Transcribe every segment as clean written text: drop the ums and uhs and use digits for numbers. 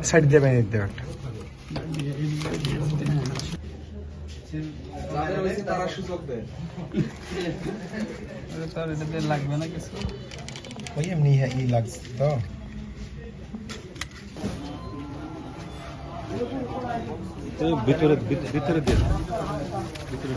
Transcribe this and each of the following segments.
side দিয়ে বাইরে দিতে একটা তারা সুযোগ দেয় তার এটাতে লাগবে না কিছু ওই এমনি ই লাগছে তো ভিতরে ভিতরে দিয়ে ভিতরে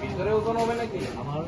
ভিতরে ওজন হবে নাকি আমার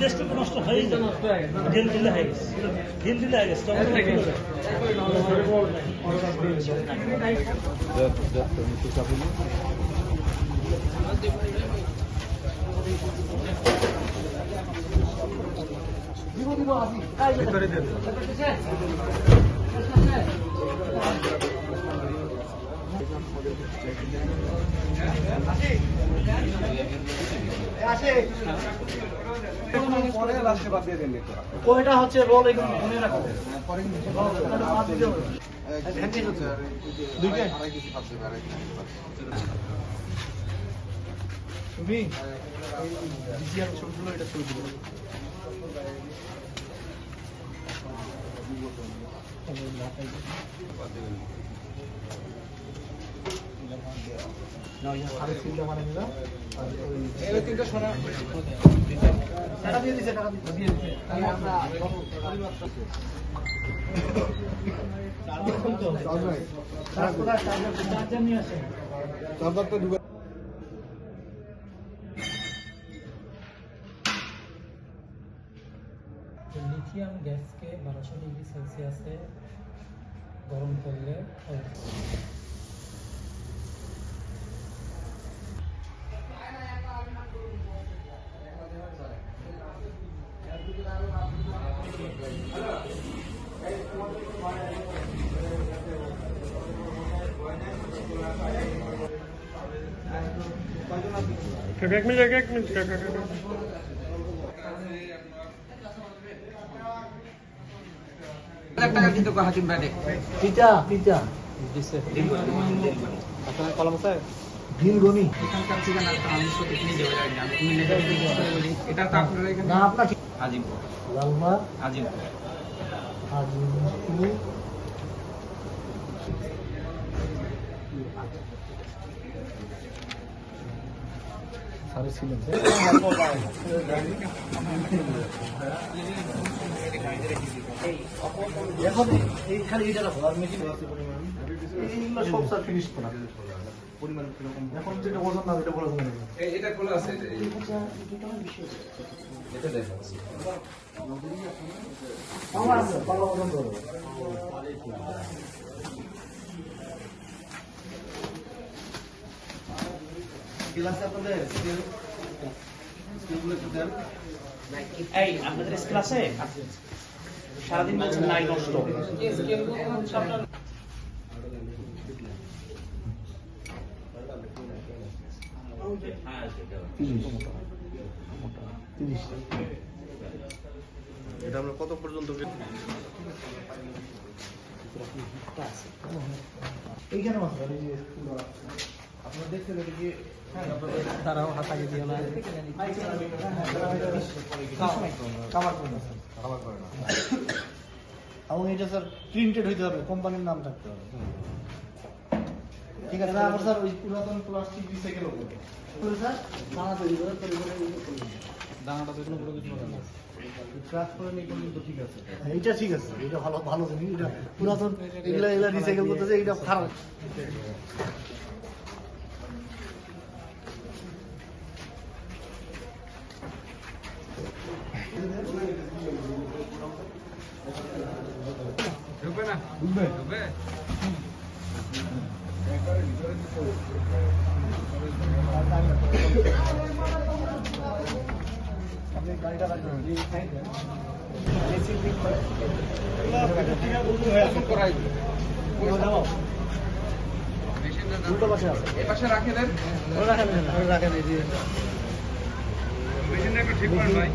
দেশটা নষ্ট হয়ে গেছে ঢিল ঢিলে হয়ে গেছে ঢিল ঢিলে হয়ে গেছে ভিতরে দিয়ে ওইটা হচ্ছে রোল এগুলো মনে রাখো তুমি ছবিগুলো এটা ছবি দিবো লিথিয়াম গ্যাসকে 1200 ডিগ্রি সেলসিয়াসে গরম করলে এক মিনিট টাকা দিতে হাকিম ভাই পিতা পিতা আপনার কলম আছে ঢিল গনি এখানকার ঠিকানা আমি সঠিক নিয়ে যাবো আমি কুমিল্লা বলি এটা তো আপনারা এখানে না আপনার আজিমপুর লালবাগ আজিমপুর আজিমপুর সারে ছিলেন এখন এই খালি এটা রাখো আর মেশিন আছে পরিমাণ এইগুলো সব স্যার ফিনিশ করা পরিমাণ কিরকম এখন যেটা ওজন না এটা বলা যাবে না এটা খোলা আছে এটা দেখো আমার আছে পালা ওজন ধরো ক্লাস আপনাদের স্কিলগুলো একটু দেন এই আপনাদের স্কিল আছে সারাদিন বলছেন নাই নষ্ট এটা আমরা কত পর্যন্ত এইখানে মাত্র এই যে আপনারা দেখতে দেখে কি তারাও হাতাকে দিয়ে না কাভার করে না এবং এটা স্যার প্রিন্টেড হইতে হবে কোম্পানির নাম থাকতে হবে ঠিক আছে আমার স্যার ওই পুরাতন প্লাস্টিক রিসাইকেল করবে স্যার দানা তৈরি করে দানাটা তো কোনো কিছু হবে না ক্রাশ করে নিয়ে করলে তো ঠিক আছে এইটা ঠিক আছে এটা ভালো ভালো জিনিস এটা পুরাতন এগুলা এগুলা রিসাইকেল করতেছে এটা খারাপ ঢুকবে না ঢুকবে আপনি গাড়িটা উল্টো পাশে আছে এই পাশে রাখে দেন রাখেন রাখেন এই যে মেশিনটা একটু ঠিক করেন ভাই